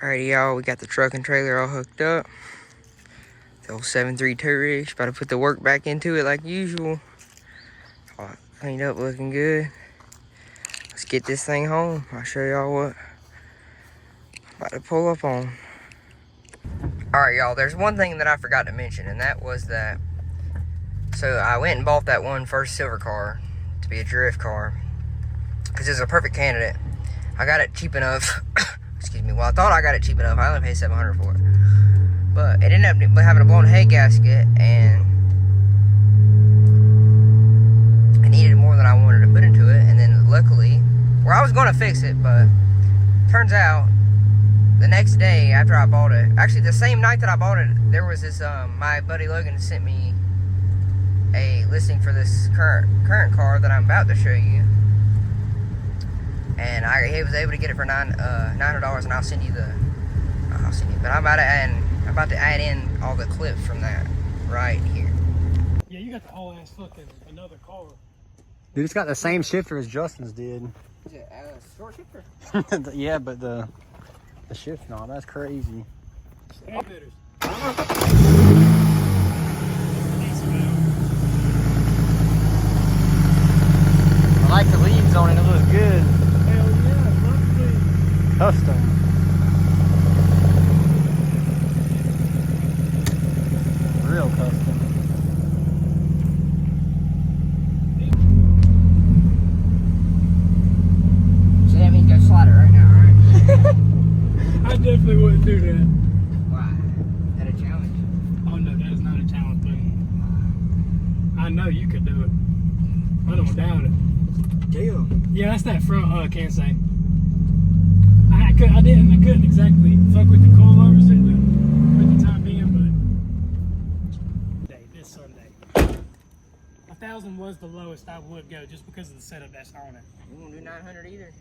Alrighty, y'all, we got the truck and trailer all hooked up. The old 732 rig, about to put the work back into it like usual. All cleaned up, looking good. Let's get this thing home. I'll show y'all what I'm about to pull up on. Alright, y'all, there's one thing that I forgot to mention, and that was that. So I went and bought that one first silver car to be a drift car because it's a perfect candidate. I got it cheap enough. Excuse me. Well, I thought I got it cheap enough. I only paid $700 for it, but it ended up having a blown head gasket, and I needed more than I wanted to put into it. And then luckily, I was going to fix it, but turns out the next day after I bought it, actually the same night that I bought it, there was this my buddy Logan sent me a listing for this current car that I'm about to show you, and he was able to get it for $900, and I'll send you. But I'm about to add in all the clips from that right here. Yeah, you got the whole ass fucking another car. Dude, it's got the same shifter as Justin's did. Is it a short shifter? Yeah, but the shift, no, that's crazy. I like the leaves on it, it looks good. Hell yeah, lovely. Custom. Real custom. So that means go slide it right now, right? I definitely wouldn't do that. Why? Is that a challenge? Oh no, that is not a challenge, buddy. I know you could do it. I don't doubt it. Damn. Yeah, that's that front can't say. I couldn't exactly fuck with the coilovers at the time being, but this Sunday. 1,000 was the lowest I would go just because of the setup that's on it. You won't do 900 either.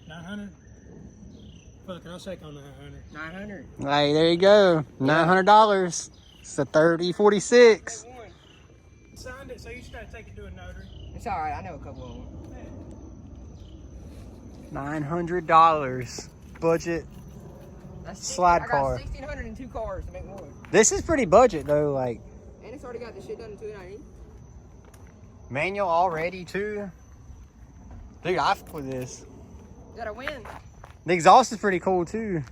900? Fuck it, I'll shake on 900. 900. Hey, there you go. $900. It's a 3046. Signed it, so you just gotta take it to a notary. It's alright, I know a couple of them. $900 budget slide car. I got 1,602 cars to make more. This is pretty budget though, like. And it's already got the shit done in 290. Manual already too. Dude, I fuck with this. You gotta win. The exhaust is pretty cool too.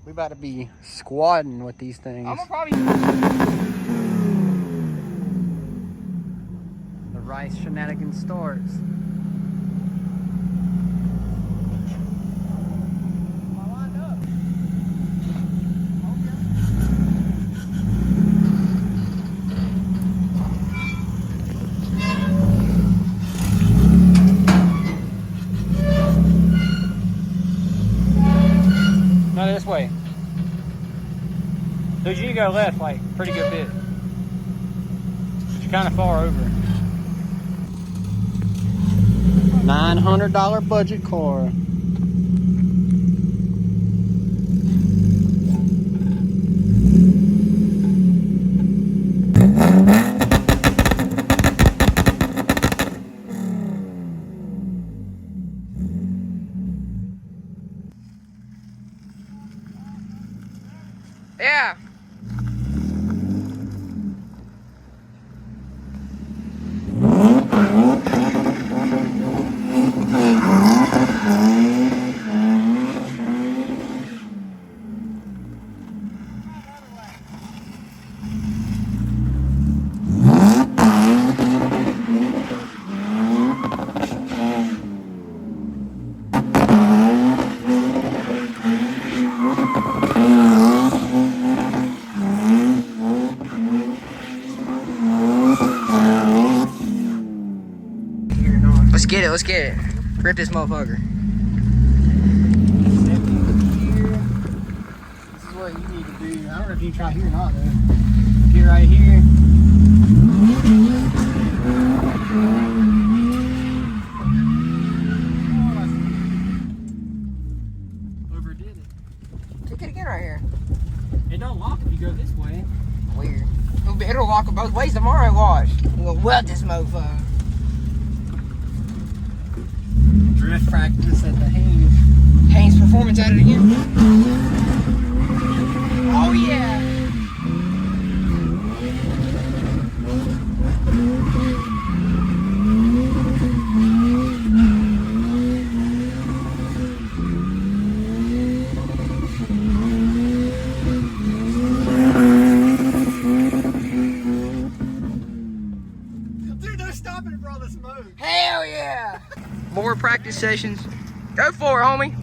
We about to be squatting with these things. I'm gonna probably. The Rice shenanigans starts. No, this way. Dude, you need to go left, like, pretty good bit. But you're kind of far over. $900 budget car. Yeah. Let's get it. Rip this motherfucker. This is what you need to do. I don't know if you can try here or not though. Get right here. Overdid it. Kick it again right here. It don't lock if you go this way. Weird. It'll lock it both ways tomorrow, watch. We'll weld this mofo. drift practice at the Haynes. Haynes Performance at it again. Oh yeah. Dude, they're stopping for all the smoke. Hell yeah. More practice sessions. Go for it, homie.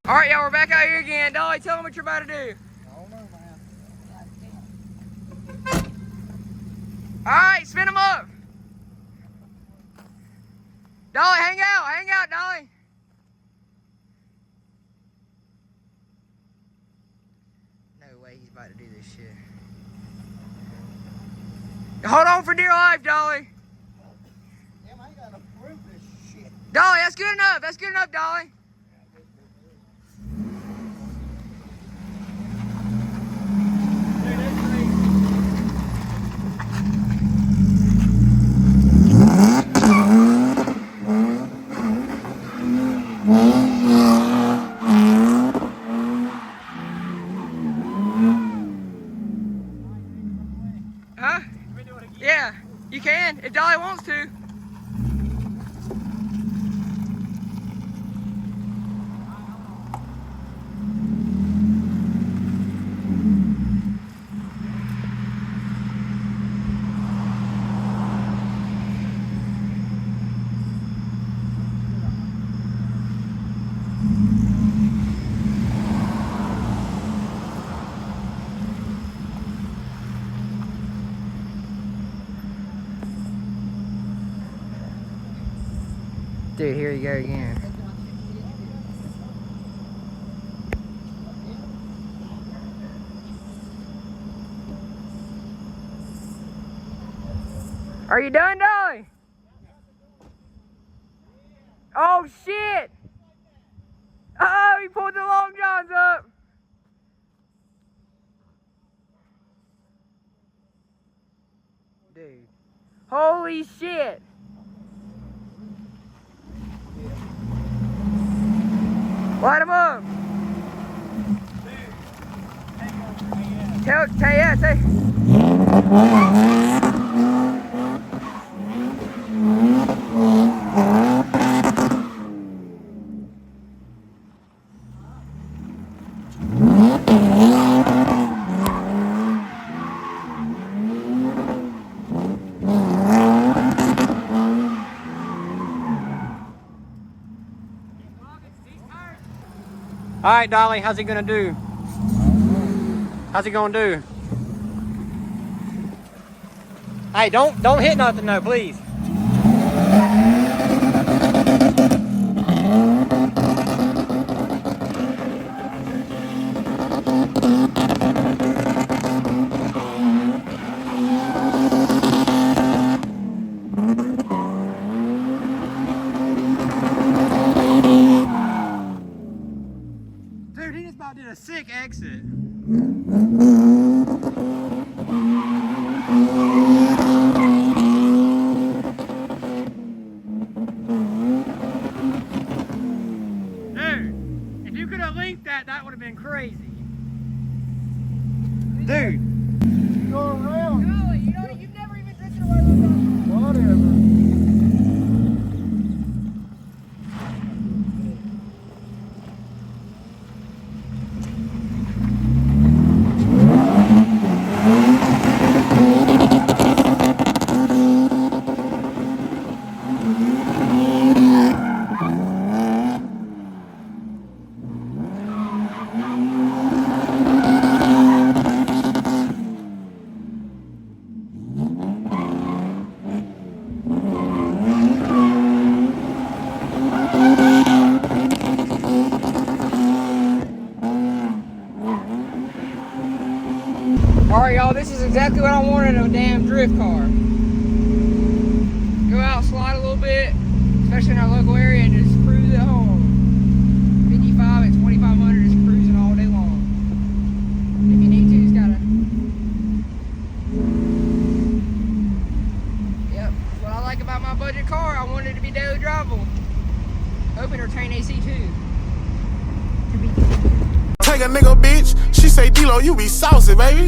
All right, y'all, we're back out here again. Dolly, tell them what you're about to do. I don't know, man. All right, spin them up. Dolly, hang out, Dolly. No way he's about to do this shit. Hold on for dear life, Dolly. Damn, I ain't got enough room for this shit. Dolly, that's good enough. That's good enough, Dolly. Dude, that's crazy. Huh? Can we do it again? Yeah, you can if Dolly wants to. Dude, here you go again. Are you done, Dolly? Oh shit! Oh, he pulled the long johns up. Dude. Holy shit! Light him up. Tell. All right, Dolly, how's he gonna do? How's he gonna do? Hey, don't hit nothing though, please. Dude, he just about did a sick exit. Dude, if you could have linked that, that would have been crazy. Dude. Go around. Dolly, you've never even drifted away with that. Whatever. y'all, this is exactly what I wanted in a damn drift car. Go out, slide a little bit, especially in our local area, and just cruise it home. 55 at 2,500, just cruising all day long. If you need to, just gotta. Yep, what I like about my budget car, I want it to be daily drivable. Open or train AC too. Take a nigga, bitch. She say, D-Lo, you be saucy, baby.